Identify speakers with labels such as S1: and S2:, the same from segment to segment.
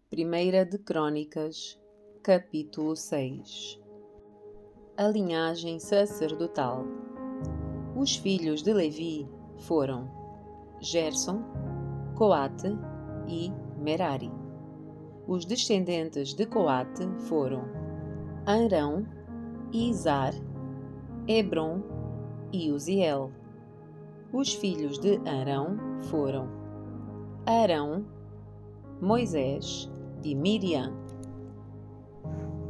S1: Primeira de Crônicas, capítulo 6. A linhagem sacerdotal. Os filhos de Levi foram Gerson, Coate e Merari. Os descendentes de Coate foram Arão, Izar, Hebron e Uziel. Os filhos de Arão foram Arão, Moisés e Miriam.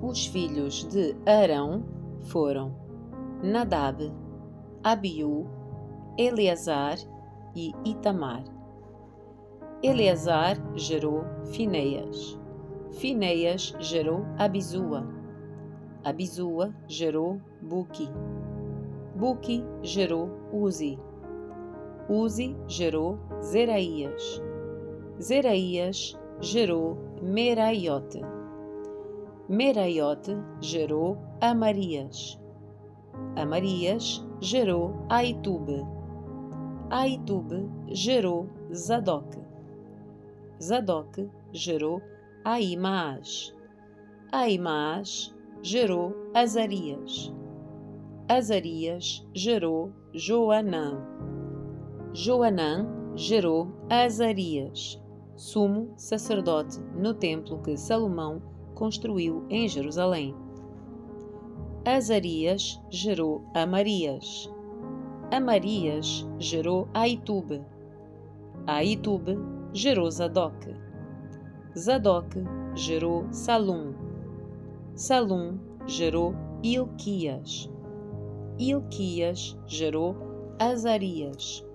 S1: Os filhos de Arão foram Nadab, Abiú, Eleazar e Itamar. Eleazar gerou Finéias. Finéias gerou Abisua. Abisua gerou Buqui. Buqui gerou Uzi. Uzi gerou Zeraías. Zeraías gerou Meraiote. Meraiote gerou Amarias. Amarias gerou Aitube. Aitube gerou Zadoque. Zadoque gerou Ahimaás. Ahimaás gerou Azarias. Azarias gerou Joanã. Joanã gerou Azarias, sumo sacerdote no templo que Salomão construiu em Jerusalém. Azarias gerou Amarias. Amarias gerou Aitube. Aitube gerou Zadoque. Zadoque gerou Salum. Salum gerou Ilquias. Ilquias gerou Azarias.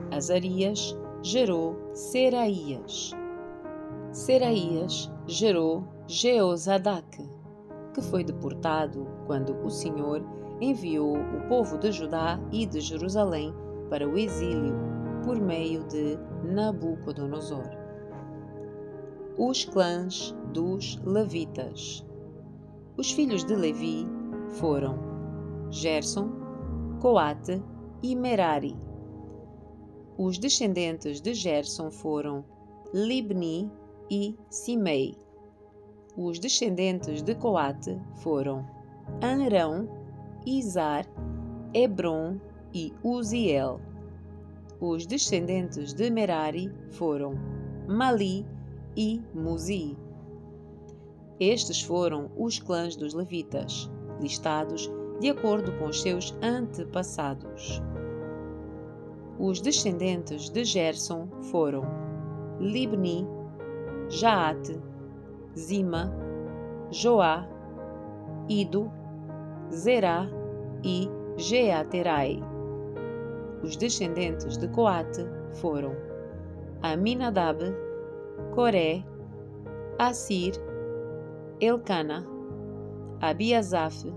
S1: Azarias gerou Seraías. Seraías gerou Jeozadaque, que foi deportado quando o Senhor enviou o povo de Judá e de Jerusalém para o exílio por meio de Nabucodonosor. Os clãs dos Levitas. Os filhos de Levi foram Gerson, Coate e Merari. Os descendentes de Gerson foram Libni e Simei. Os descendentes de Coate foram Arão, Izar, Hebron e Uziel. Os descendentes de Merari foram Mali e Muzi. Estes foram os clãs dos levitas, listados de acordo com os seus antepassados. Os descendentes de Gerson foram Libni, Jaate, Zima, Joá, Ido, Zerá e Jeaterai. Os descendentes de Coate foram Aminadab, Coré, Assir, Elcana, Abiasaf,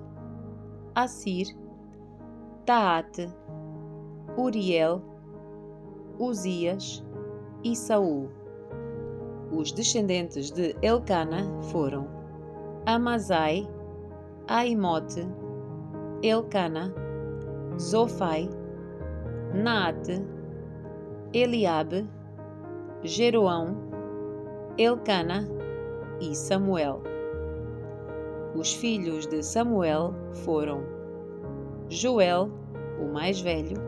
S1: Assir, Taate, Uriel, Uzias e Saul. Os descendentes de Elcana foram Amazai, Aimote, Elcana, Zofai, Naate, Eliabe, Jeroão, Elcana e Samuel. Os filhos de Samuel foram Joel, o mais velho,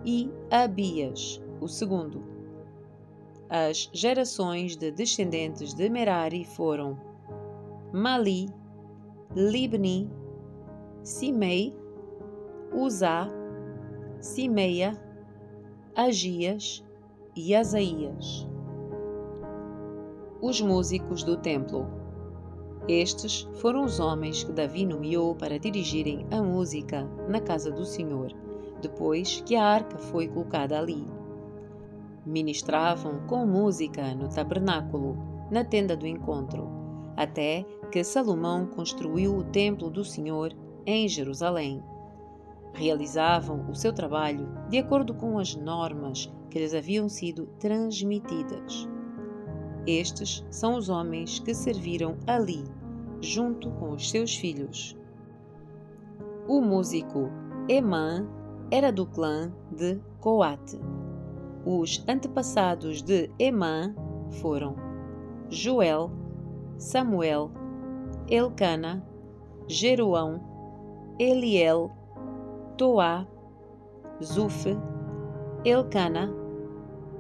S1: e Abias, o segundo. As gerações de descendentes de Merari foram Mali, Libni, Simei, Uzá, Simeia, Agias e Asaías. Os músicos do templo. Estes foram os homens que Davi nomeou para dirigirem a música na casa do Senhor, depois que a arca foi colocada ali. Ministravam com música no tabernáculo, na tenda do encontro, até que Salomão construiu o templo do Senhor em Jerusalém. Realizavam o seu trabalho de acordo com as normas que lhes haviam sido transmitidas. Estes são os homens que serviram ali, junto com os seus filhos. O músico Emã era do clã de Coate. Os antepassados de Emã foram Joel, Samuel, Elcana, Jeroão, Eliel, Toá, Zufe, Elcana,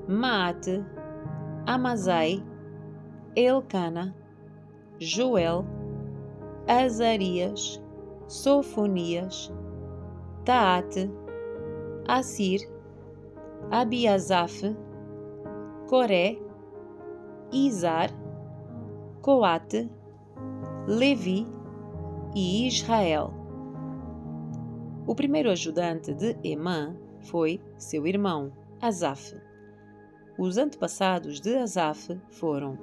S1: Maate, Amazai, Elcana, Joel, Azarias, Sofonias, Taate, Assir, Abiasaf, Coré, Izar, Coate, Levi e Israel. O primeiro ajudante de Emã foi seu irmão, Asaf. Os antepassados de Asaf foram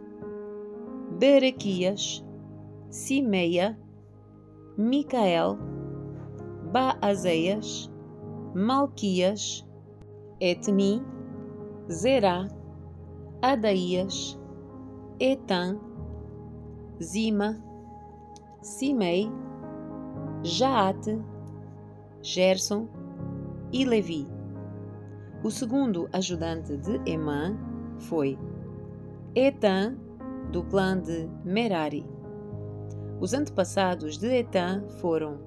S1: Berequias, Simeia, Micael, Baazeias, Malquias, Etni, Zerá, Adaías, Etan, Zima, Simei, Jaate, Gerson e Levi. O segundo ajudante de Emã foi Etan, do clã de Merari. Os antepassados de Etan foram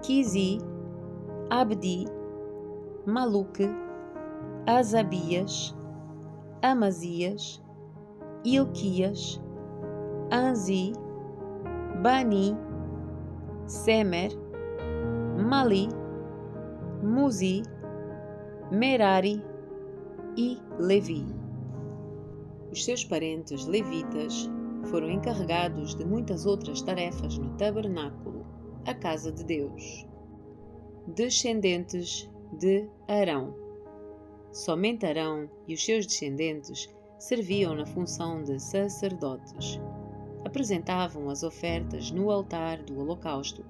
S1: Quizi, Abdi, Maluque, Azabias, Amazias, Ilquias, Anzi, Bani, Semer, Mali, Muzi, Merari e Levi. Os seus parentes levitas foram encarregados de muitas outras tarefas no tabernáculo, a casa de Deus. Descendentes de Arão. Somente Arão e os seus descendentes serviam na função de sacerdotes. Apresentavam as ofertas no altar do holocausto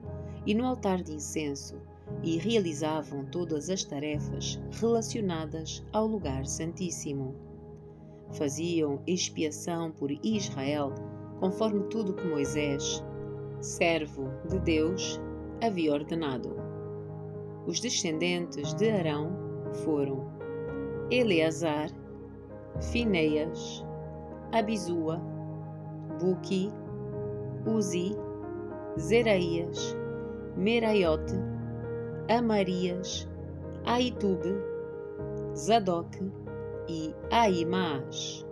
S1: e no altar de incenso e realizavam todas as tarefas relacionadas ao lugar santíssimo. Faziam expiação por Israel, conforme tudo que Moisés, servo de Deus, havia ordenado. Os descendentes de Arão foram Eleazar, Fineias, Abisua, Buqui, Uzi, Zeraías, Meraiote, Amarias, Aitube, Zadok e Aimás.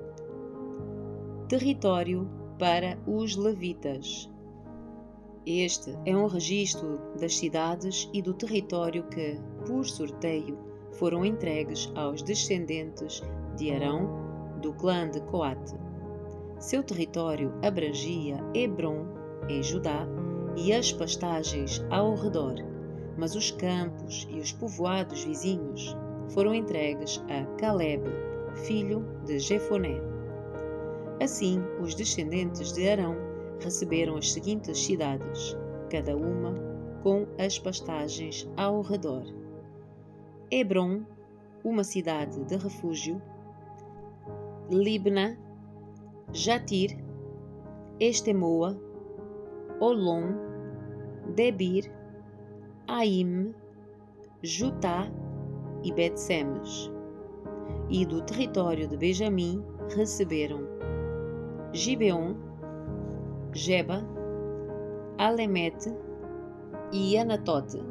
S1: Território para os levitas. Este é um registro das cidades e do território que, por sorteio, foram entregues aos descendentes de Arão, do clã de Coate. Seu território abrangia Hebrom, em Judá, e as pastagens ao redor, mas os campos e os povoados vizinhos foram entregues a Caleb, filho de Jefoné. Assim, os descendentes de Arão receberam as seguintes cidades, cada uma com as pastagens ao redor: Hebrom, uma cidade de refúgio; Libna, Jatir, Estemoa, Olom, Debir, Aim, Jutá e Bet-Semes. E do território de Benjamim receberam Gibeon, Geba, Alemete e Anatote,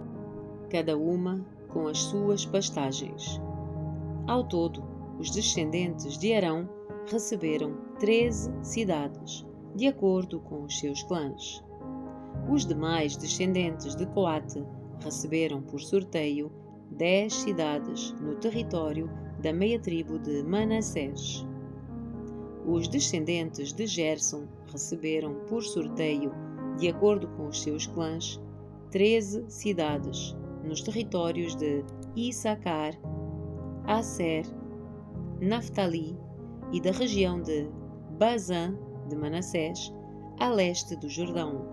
S1: cada uma com as suas pastagens. Ao todo, os descendentes de Arão receberam 13 cidades, de acordo com os seus clãs. Os demais descendentes de Coate receberam por sorteio 10 cidades no território da meia-tribo de Manassés. Os descendentes de Gerson receberam por sorteio, de acordo com os seus clãs, 13 cidades nos territórios de Issacar, Asser, Naftali e da região de Bazã de Manassés, a leste do Jordão.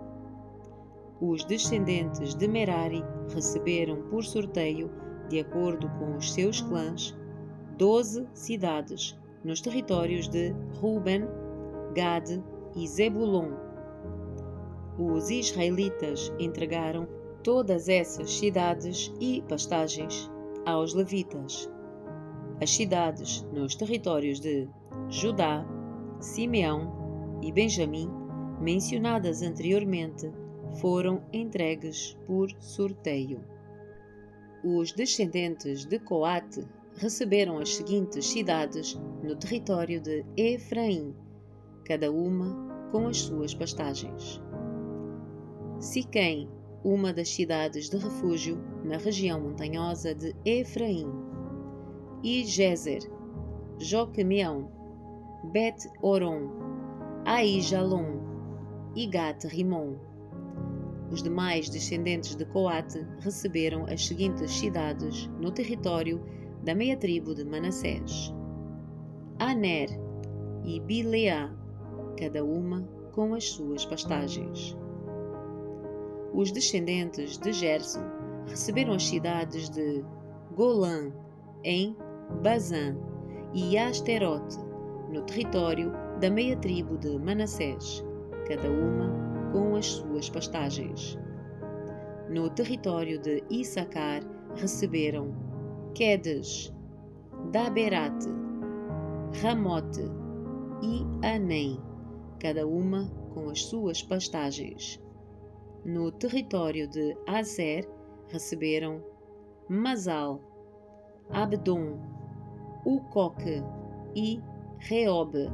S1: Os descendentes de Merari receberam por sorteio, de acordo com os seus clãs, 12 cidades nos territórios de Ruben, Gade e Zebulon. Os israelitas entregaram todas essas cidades e pastagens aos levitas. As cidades nos territórios de Judá, Simeão, e Benjamim, mencionadas anteriormente, foram entregues por sorteio. Os descendentes de Coate receberam as seguintes cidades no território de Efraim, cada uma com as suas pastagens: Siquém, uma das cidades de refúgio na região montanhosa de Efraim, e Gézer, Joquemeão, Bet-Oron, Aijalon e Gat-Rimon. Os demais descendentes de Coate receberam as seguintes cidades no território da meia tribo de Manassés: Aner e Bileá, cada uma com as suas pastagens. Os descendentes de Gerson receberam as cidades de Golã, em Bazã, e Asterote, no território da meia tribo de Manassés, cada uma com as suas pastagens. No território de Issacar receberam Quedes, Daberate, Ramote e Anem, cada uma com as suas pastagens. No território de Aser receberam Masal, Abdon, Ucoque e Reobe,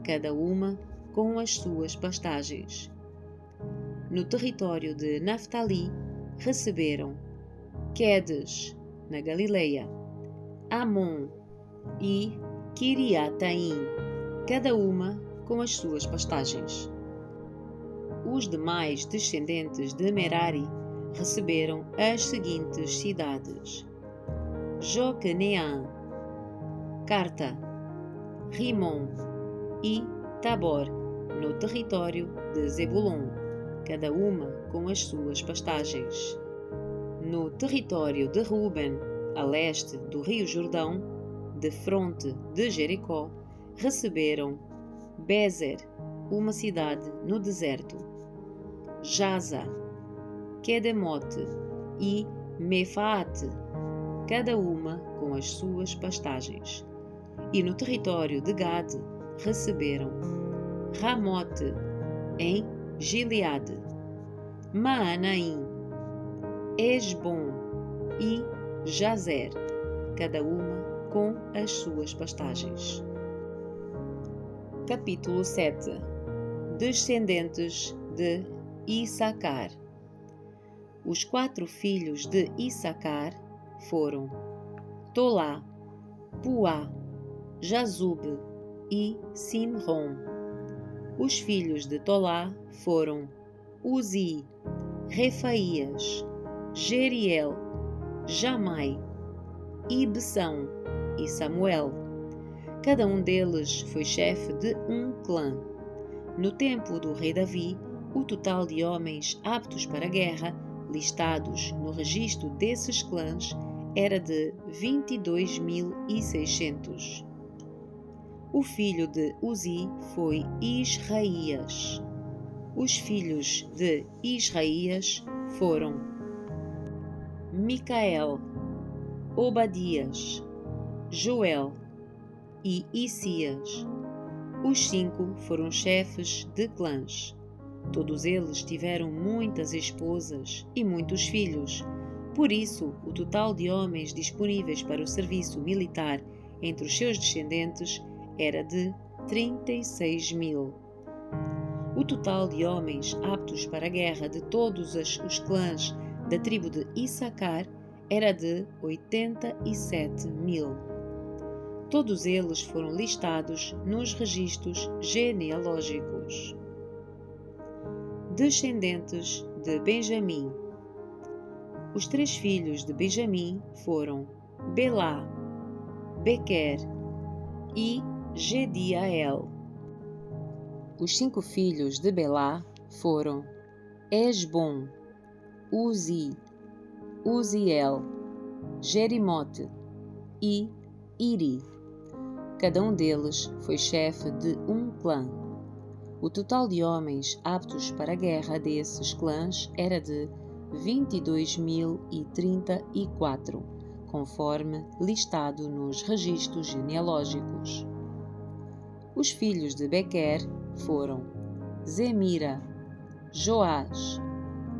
S1: cada uma com as suas pastagens. No território de Naftali receberam Quedes, na Galileia, Amon e Kiriataim, cada uma com as suas pastagens. Os demais descendentes de Merari receberam as seguintes cidades: Joqueneã, Carta, Rimon e Tabor, no território de Zebulon, cada uma com as suas pastagens. No território de Ruben, a leste do rio Jordão, de fronte de Jericó, receberam Bezer, uma cidade no deserto, Jaza, Quedemote e Mefaate, cada uma com as suas pastagens. E no território de Gade receberam Ramote, em Gileade, Maanaim, Esbom e Jazer, cada uma com as suas pastagens. Capítulo 7. Descendentes de Issacar. Os 4 filhos de Issacar foram Tolá, Puá, Jazube e Simrom. Os filhos de Tolá foram Uzi, Refaías, Jeriel, Jamai, Ibsão e Samuel. Cada um deles foi chefe de um clã. No tempo do rei Davi, o total de homens aptos para a guerra, listados no registro desses clãs, era de 22.600. O filho de Uzi foi Israías. Os filhos de Israías foram Micael, Obadias, Joel e Isias. Os 5 foram chefes de clãs. Todos eles tiveram muitas esposas e muitos filhos. Por isso, o total de homens disponíveis para o serviço militar entre os seus descendentes era de 36.000. O total de homens aptos para a guerra de todos os clãs da tribo de Issacar era de 87.000. Todos eles foram listados nos registros genealógicos. Descendentes de Benjamim. Os 3 filhos de Benjamim foram Belá, Bequer e Gediael. Os 5 filhos de Belá foram Esbom, Uzi, Uziel, Jerimote e Iri. Cada um deles foi chefe de um clã. O total de homens aptos para a guerra desses clãs era de 22.034, conforme listado nos registros genealógicos. Os filhos de Bequer foram Zemira, Joás,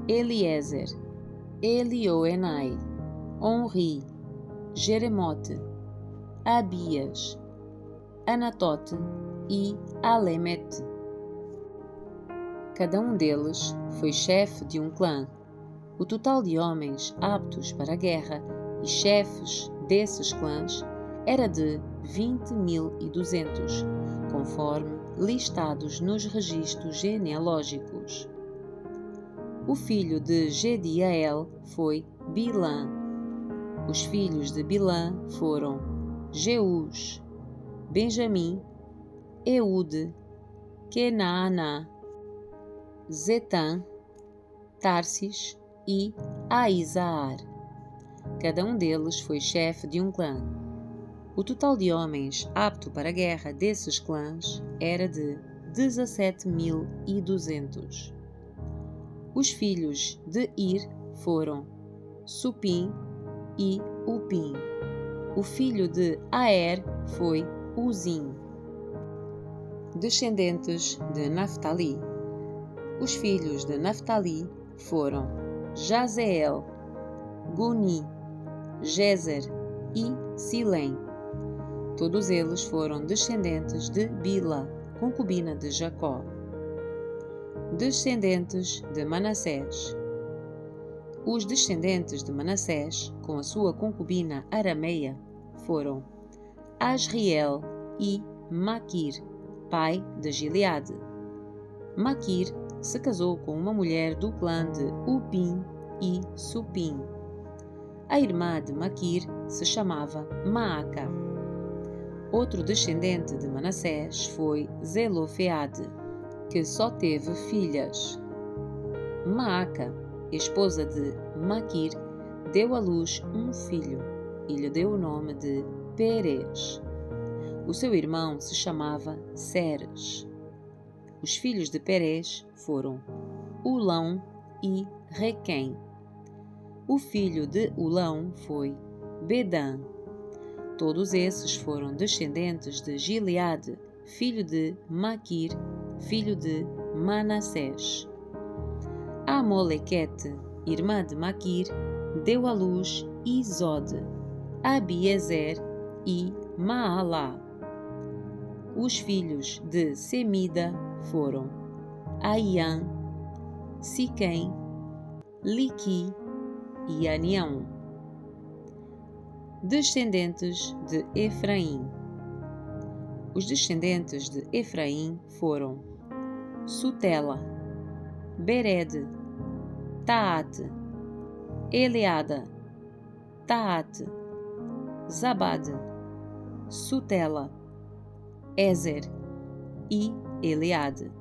S1: Eliezer, Elioenai, Onri, Jeremote, Abias, Anatote e Alemete. Cada um deles foi chefe de um clã. O total de homens aptos para a guerra e chefes desses clãs era de 20.200, conforme listados nos registros genealógicos. O filho de Jediael foi Bilã. Os filhos de Bilã foram Jeús, Benjamim, Eude, Kenaaná, Zetã, Tarsis e Aizaar. Cada um deles foi chefe de um clã. O total de homens apto para a guerra desses clãs era de 17.200. Os filhos de Ir foram Supim e Upim. O filho de Aer foi Uzim. Descendentes de Naftali. Os filhos de Naftali foram Jazeel, Guni, Jezer e Silém. Todos eles foram descendentes de Bila, concubina de Jacó. Descendentes de Manassés. Os descendentes de Manassés, com a sua concubina arameia, foram Asriel e Maquir, pai de Gileade. Maquir se casou com uma mulher do clã de Upim e Supim. A irmã de Maquir se chamava Maaca. Outro descendente de Manassés foi Zelofeade, que só teve filhas. Maaca, esposa de Maquir, deu à luz um filho e lhe deu o nome de Pérez. O seu irmão se chamava Seres. Os filhos de Pérez foram Ulão e Requém. O filho de Ulão foi Bedã. Todos esses foram descendentes de Gileade, filho de Maquir, filho de Manassés. Amolequete, irmã de Maquir, deu à luz Izode, Abiezer e Maalá. Os filhos de Semida foram Aiã, Siquém, Liqui e Anião. Descendentes de Efraim. Os descendentes de Efraim foram Sutela, Bered, Taate, Eleada, Taate, Zabade, Sutela, Ezer e Eleade.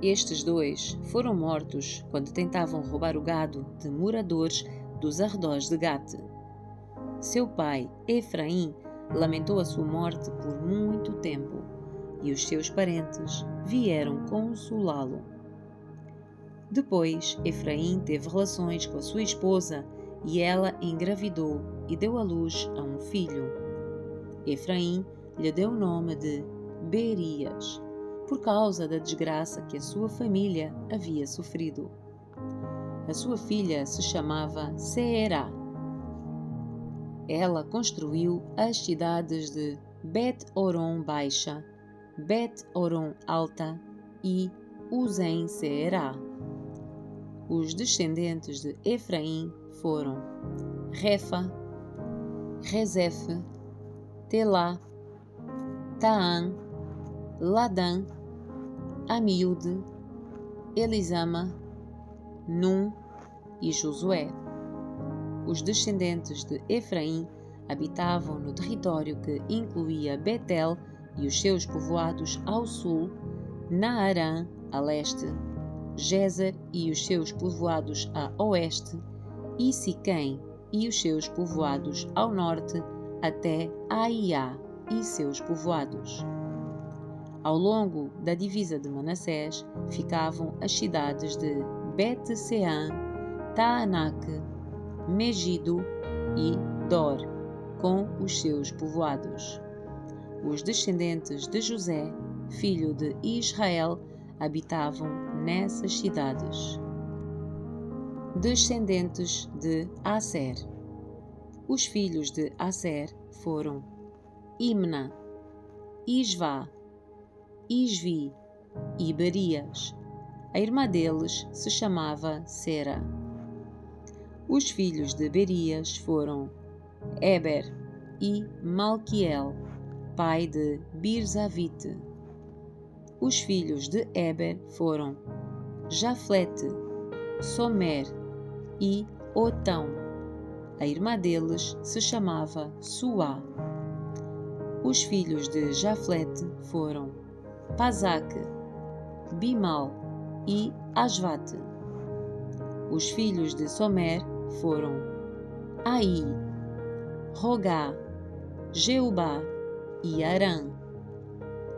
S1: Estes dois foram mortos quando tentavam roubar o gado de moradores dos arredores de Gate. Seu pai, Efraim, lamentou a sua morte por muito tempo, e os seus parentes vieram consolá-lo. Depois, Efraim teve relações com a sua esposa e ela engravidou e deu à luz a um filho. Efraim lhe deu o nome de Berias, por causa da desgraça que a sua família havia sofrido. A sua filha se chamava Seerá. Ela construiu as cidades de Bet-Oron Baixa, Bet-Oron Alta e Uzem-Seerá. Os descendentes de Efraim foram Refa, Rezefe, Telá, Taã, Ladã, Amiúde, Elisama, Num e Josué. Os descendentes de Efraim habitavam no território que incluía Betel e os seus povoados ao sul, Naarã a leste, Gézer e os seus povoados a oeste, e Siquém e os seus povoados ao norte, até Aiá e seus povoados. Ao longo da divisa de Manassés ficavam as cidades de Bet-Seã, Taanaque, Megido e Dor, com os seus povoados. Os descendentes de José filho de Israel, habitavam nessas cidades. Descendentes de Aser. Os filhos de Aser foram Imna, Isvá, Isvi e Berias. A irmã deles se chamava Sera. Os filhos de Berias foram Eber e Malquiel, pai de Birzavite. Os filhos de Eber foram Jaflete, Somer e Otão. A irmã deles se chamava Suá. Os filhos de Jaflete foram Pazaque, Bimal e Asvate. Os filhos de Somer foram Aí, Rogá, Jeubá e Arã.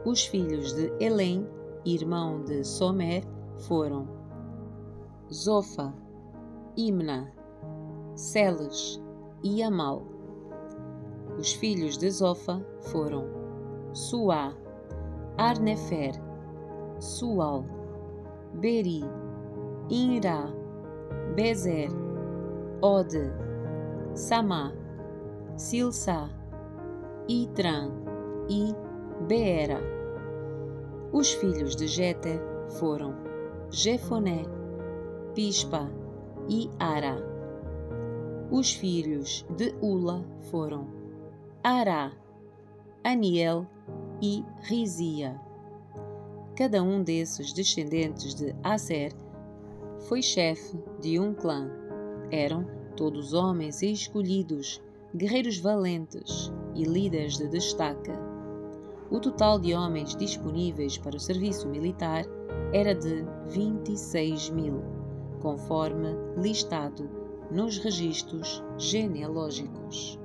S1: Os filhos de Elém, irmão de Somer, foram Zofa, Imna, Seles e Amal. Os filhos de Zofa foram Suá, Arnefer, Sual, Beri, Inrá, Bezer, Ode, Samá, Silsá, Itran e Beera. Os filhos de Jeter foram Jefoné, Pispa e Ará. Os filhos de Ula foram Ará, Aniel e Rizia. Cada um desses descendentes de Aser foi chefe de um clã. Eram todos homens escolhidos, guerreiros valentes e líderes de destaque. O total de homens disponíveis para o serviço militar era de 26.000, conforme listado nos registros genealógicos.